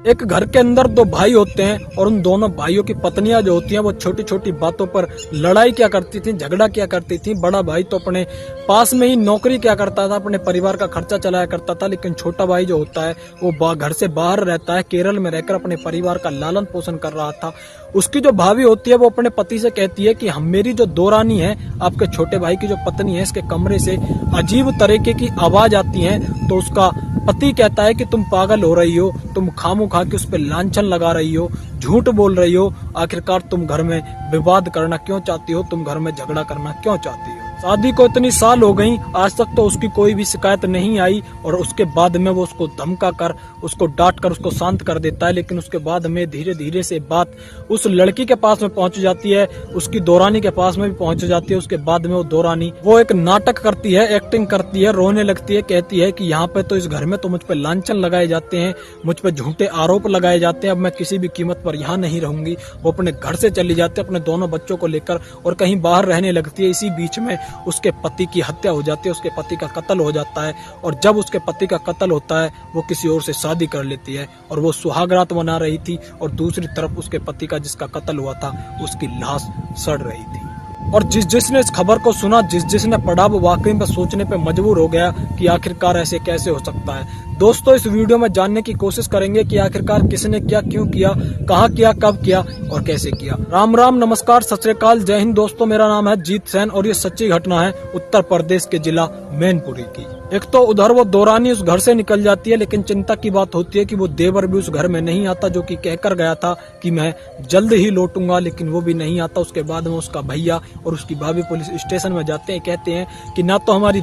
एक घर के अंदर दो भाई होते हैं और उन दोनों भाइयों की पत्नियां जो होती हैं वो छोटी छोटी बातों पर लड़ाई क्या करती थी, झगड़ा क्या करती थी। बड़ा भाई तो अपने पास में ही नौकरी क्या करता था, अपने परिवार का खर्चा चलाया करता था, लेकिन छोटा भाई जो होता है वो घर से बाहर रहता है, केरल में रहकर अपने परिवार का लालन पोषण कर रहा था। उसकी जो भाभी होती है वो अपने पति से कहती है कि हम मेरी जो दो रानी है, आपके छोटे भाई की जो पत्नी है, इसके कमरे से अजीब तरीके की आवाज आती है। तो उसका पति कहता है कि तुम पागल हो रही हो, तुम खामोखा के उस पर लांछन लगा रही हो, झूठ बोल रही हो, आखिरकार तुम घर में विवाद करना क्यों चाहती हो, तुम घर में झगड़ा करना क्यों चाहती हो। शादी को इतनी साल हो गई, आज तक तो उसकी कोई भी शिकायत नहीं आई और उसके बाद में वो उसको धमका कर, उसको डांट कर उसको शांत कर देता है। लेकिन उसके बाद में धीरे धीरे से बात उस लड़की के पास में पहुंच जाती है, उसकी दोरानी के पास में भी पहुंच जाती है। उसके बाद में वो दोरानी वो एक नाटक करती है, एक्टिंग करती है, रोने लगती है, कहती है कि यहाँ पे तो इस घर में तो मुझ पे लांछन लगाए जाते हैं, मुझ पे झूठे आरोप लगाए जाते हैं, अब मैं किसी भी कीमत पर यहाँ नहीं रहूंगी। वो अपने घर से चली जाती है अपने दोनों बच्चों को लेकर और कहीं बाहर रहने लगती है। इसी बीच में उसके पति की हत्या हो जाती है, उसके पति का कत्ल हो जाता है और जब उसके पति का कत्ल होता है वो किसी और से शादी कर लेती है और वो सुहागरात मना रही थी और दूसरी तरफ उसके पति का जिसका कत्ल हुआ था उसकी लाश सड़ रही थी। और जिसने इस खबर को सुना, जिसने पढ़ा, वो वाकई में सोचने पे मजबूर हो गया कि आखिरकार ऐसे कैसे हो सकता है। दोस्तों, इस वीडियो में जानने की कोशिश करेंगे कि आखिरकार किसने क्या, क्यों किया, कहाँ किया, कब किया और कैसे किया। राम राम, नमस्कार, सत श्री अकाल, जय हिंद। दोस्तों, मेरा नाम है जीत सैन और ये सच्ची घटना है उत्तर प्रदेश के जिला मैनपुरी की। एक तो उधर वो दोरानी उस घर से निकल जाती है, लेकिन चिंता की बात होती है कि वो देवर भी उस घर में नहीं आता, जो कि कहकर गया था कि मैं जल्द ही लौटूंगा, लेकिन वो भी नहीं आता। उसके बाद में उसका भैया और उसकी भाभी पुलिस स्टेशन में जाते हैं, कहते हैं कि ना तो हमारी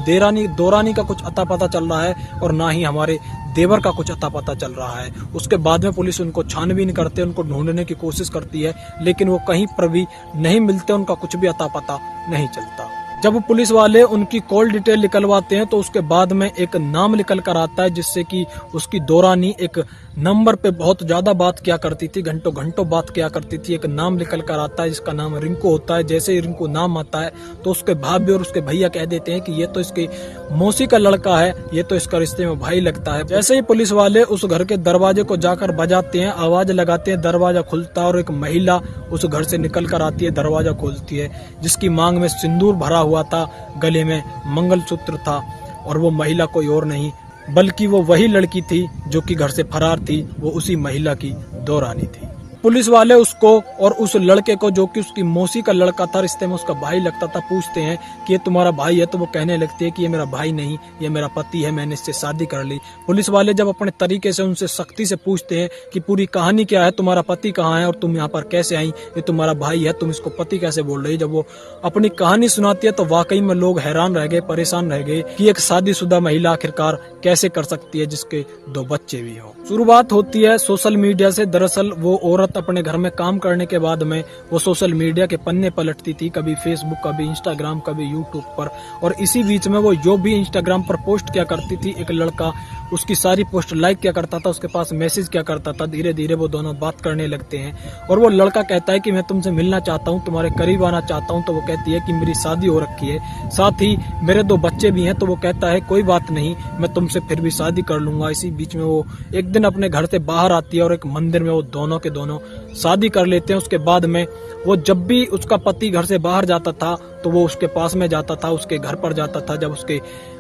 दोरानी का कुछ अता पता चल रहा है और ना ही हमारे देवर का कुछ अता पता चल रहा है। उसके बाद में पुलिस उनको छानबीन करते, उनको ढूंढने की कोशिश करती है, लेकिन वो कहीं पर भी नहीं मिलते, उनका कुछ भी अता पता नहीं चलता। जब पुलिस वाले उनकी कॉल डिटेल निकलवाते हैं तो उसके बाद में एक नाम निकल कर आता है, जिससे कि उसकी दोरानी एक नंबर पे बहुत ज्यादा बात किया करती थी, घंटों घंटों बात किया करती थी। एक नाम निकल कर आता है जिसका नाम रिंकू होता है। जैसे ही रिंकू नाम आता है तो उसके भाभी और उसके भैया कह देते हैं कि ये तो इसकी मौसी का लड़का है, ये तो इसका रिश्ते में भाई लगता है। जैसे ही पुलिस वाले उस घर के दरवाजे को जाकर बजाते हैं, आवाज लगाते हैं, दरवाजा खुलता है और एक महिला उस घर से निकल कर आती है, दरवाजा खोलती है, जिसकी मांग में सिंदूर भरा हुआ था, गले में मंगलसूत्र था और वो महिला कोई और नहीं बल्कि वो वही लड़की थी जो कि घर से फरार थी, वो उसी महिला की दोरानी थी। पुलिस वाले उसको और उस लड़के को, जो कि उसकी मौसी का लड़का था, रिश्ते में उसका भाई लगता था, पूछते हैं कि ये तुम्हारा भाई है? तो वो कहने लगती है कि ये मेरा भाई नहीं, ये मेरा पति है, मैंने इससे शादी कर ली। पुलिस वाले जब अपने तरीके से उनसे सख्ती से पूछते हैं कि पूरी कहानी क्या है, तुम्हारा पति कहाँ है और तुम यहाँ पर कैसे आई, ये तुम्हारा भाई है, तुम इसको पति कैसे बोल रही। जब वो अपनी कहानी सुनाती है तो वाकई में लोग हैरान रह गए, परेशान रह गए कि एक शादीशुदा महिला आखिरकार कैसे कर सकती है जिसके दो बच्चे भी हो। शुरुआत होती है सोशल मीडिया से। दरअसल वो औरत अपने घर में काम करने के बाद में वो सोशल मीडिया के पन्ने पलटती थी, कभी फेसबुक, कभी इंस्टाग्राम, कभी यूट्यूब पर। और इसी बीच में वो जो भी इंस्टाग्राम पर पोस्ट किया करती थी, एक लड़का उसकी सारी पोस्ट लाइक किया करता था, उसके पास मैसेज किया करता था। धीरे धीरे वो दोनों बात करने लगते हैं और वो लड़का कहता है कि मैं तुमसे मिलना चाहता हूँ, तुम्हारे करीब आना चाहता हूँ। तो वो कहती है कि मेरी शादी हो रखी है, साथ ही मेरे दो बच्चे भी हैं। तो वो कहता है कोई बात नहीं, मैं तुमसे फिर भी शादी कर लूंगा। इसी बीच में वो एक दिन अपने घर से बाहर आती है और एक मंदिर में वो दोनों के दोनों शादी कर लेते हैं। उसके बाद में वो जब भी उसका पति घर से बाहर जाता था तो वो उसके पास में जाता था, उसके घर पर जाता था। जब उसके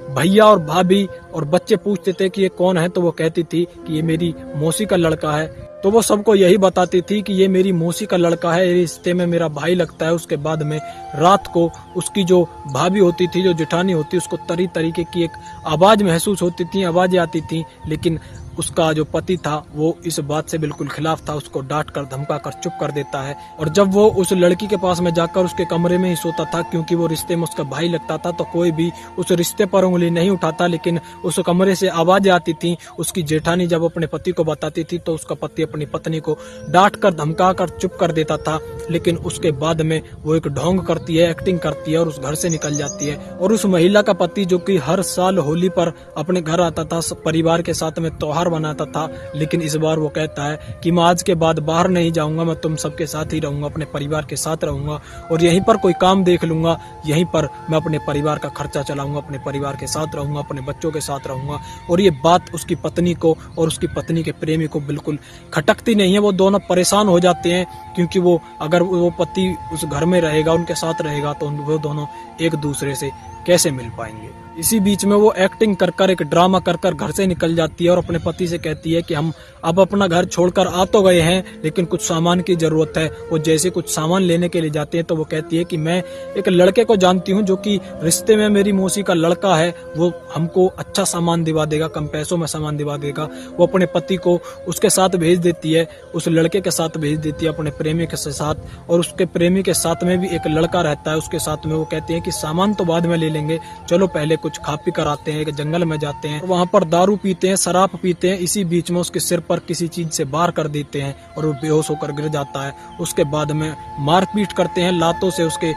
भैया और भाभी और बच्चे पूछते थे कि ये कौन है, तो वो कहती थी कि ये मेरी मौसी का लड़का है। तो वो सबको यही बताती थी कि ये मेरी मौसी का लड़का है, रिश्ते में मेरा भाई लगता है। उसके बाद में रात को उसकी जो भाभी होती थी, जो जेठानी होती, उसको तरीके की एक आवाज महसूस होती थी, आवाजें आती थी, लेकिन उसका जो पति था वो इस बात से बिल्कुल खिलाफ था, उसको डांट कर धमका कर चुप कर देता है। और जब वो उस लड़की के पास में जाकर उसके कमरे में ही सोता था, क्योंकि वो रिश्ते में उसका भाई लगता था, तो कोई भी उस रिश्ते पर उंगली नहीं उठाता। लेकिन उस कमरे से आवाजें आती थी। उसकी जेठानी जब अपने पति को बताती थी तो उसका पति अपनी पत्नी को डांट कर धमका कर चुप कर देता था। लेकिन उसके बाद में वो एक ढोंग करती है, एक्टिंग करती है और उस घर से निकल जाती है। और उस महिला का पति जो कि हर साल होली पर अपने घर आता था, परिवार के साथ में त्योहार मनाता था, लेकिन इस बार वो कहता है कि मैं आज के बाद बाहर नहीं जाऊंगा, मैं तुम सबके साथ ही रहूंगा, अपने परिवार के साथ रहूंगा और यहीं पर कोई काम देख लूंगा, यहीं पर मैं अपने परिवार का खर्चा चलाऊंगा, अपने परिवार के साथ रहूंगा, अपने बच्चों के साथ रहूंगा। और ये बात उसकी पत्नी को और उसकी पत्नी के प्रेमी को बिल्कुल खटकती नहीं है। वो दोनों परेशान हो जाते हैं, क्योंकि वो अगर वो पति उस घर में रहेगा, उनके साथ रहेगा, तो वो दोनों एक दूसरे से कैसे मिल पाएंगे। इसी बीच में वो एक्टिंग कर कर, एक ड्रामा कर कर घर से निकल जाती है और अपने पति से कहती है कि हम अब अपना घर छोड़कर आ तो गए हैं, लेकिन कुछ सामान की जरूरत है। वो जैसे कुछ सामान लेने के लिए जाते हैं तो वो कहती है कि मैं एक लड़के को जानती हूँ जो कि रिश्ते में मेरी मौसी का लड़का है, वो हमको अच्छा सामान दिवा देगा, कम पैसों में सामान दिवा देगा। वो अपने पति को उसके साथ भेज देती है, उस लड़के के साथ भेज देती है, अपने प्रेमी के साथ। और उसके प्रेमी के साथ में भी एक लड़का रहता है, उसके साथ में। वो कहते हैं कि सामान तो बाद में ले लेंगे, चलो पहले कुछ खा पी कर आते हैं। एक जंगल में जाते हैं, वहां पर दारू पीते हैं, शराब पीते हैं। इसी बीच में उसके सिर पर किसी चीज से वार कर देते हैं और वो बेहोश होकर गिर जाता है। उसके बाद में मारपीट करते हैं, लातों से उसके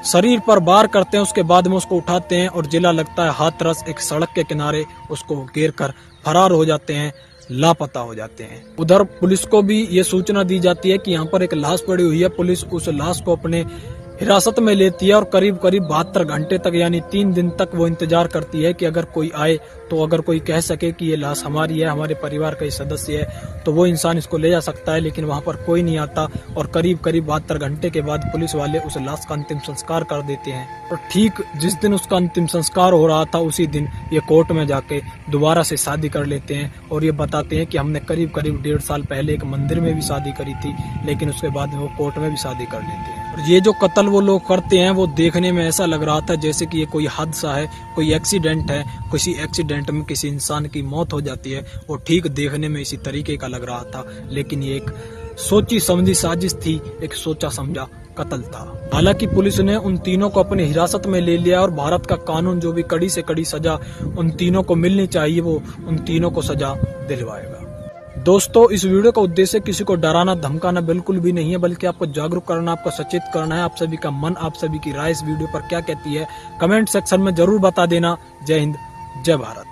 शरीर पर वार करते हैं। उसके बाद में उसको उठाते हैं और जिला लगता है हाथरस, एक सड़क के किनारे उसको घेर कर फरार हो जाते हैं, लापता हो जाते हैं। उधर पुलिस को भी ये सूचना दी जाती है कि यहाँ पर एक लाश पड़ी हुई है। पुलिस उस लाश को अपने हिरासत में लेती है और करीब करीब 72 घंटे तक, यानी 3 दिन तक वो इंतजार करती है कि अगर कोई आए, तो अगर कोई कह सके कि ये लाश हमारी है, हमारे परिवार का ही सदस्य है, तो वो इंसान इसको ले जा सकता है। लेकिन वहां पर कोई नहीं आता और करीब करीब 72 घंटे के बाद पुलिस वाले उस लाश का अंतिम संस्कार कर देते हैं। और ठीक जिस दिन उसका अंतिम संस्कार हो रहा था, उसी दिन ये कोर्ट में जाके दोबारा से शादी कर लेते हैं और ये बताते हैं कि हमने करीब करीब 1.5 साल पहले एक मंदिर में भी शादी करी थी, लेकिन उसके बाद वो कोर्ट में भी शादी कर लेते हैं। और ये जो कत्ल वो लोग करते हैं, वो देखने में ऐसा लग रहा था जैसे कि ये कोई हादसा है, कोई एक्सीडेंट है, किसी एक्सीडेंट में किसी इंसान की मौत हो जाती है। वो ठीक देखने में इसी तरीके का लग रहा था, लेकिन ये एक सोची समझी साजिश थी, एक सोचा समझा कत्ल था। हालांकि पुलिस ने उन तीनों को अपनी हिरासत में ले लिया और भारत का कानून जो भी कड़ी से कड़ी सजा उन तीनों को मिलनी चाहिए, वो उन तीनों को सजा दिलवाएगा। दोस्तों, इस वीडियो का उद्देश्य किसी को डराना धमकाना बिल्कुल भी नहीं है, बल्कि आपको जागरूक करना, आपको सचेत करना है। आप सभी का मन, आप सभी की राय इस वीडियो पर क्या कहती है, कमेंट सेक्शन में जरूर बता देना। जय हिंद, जय भारत।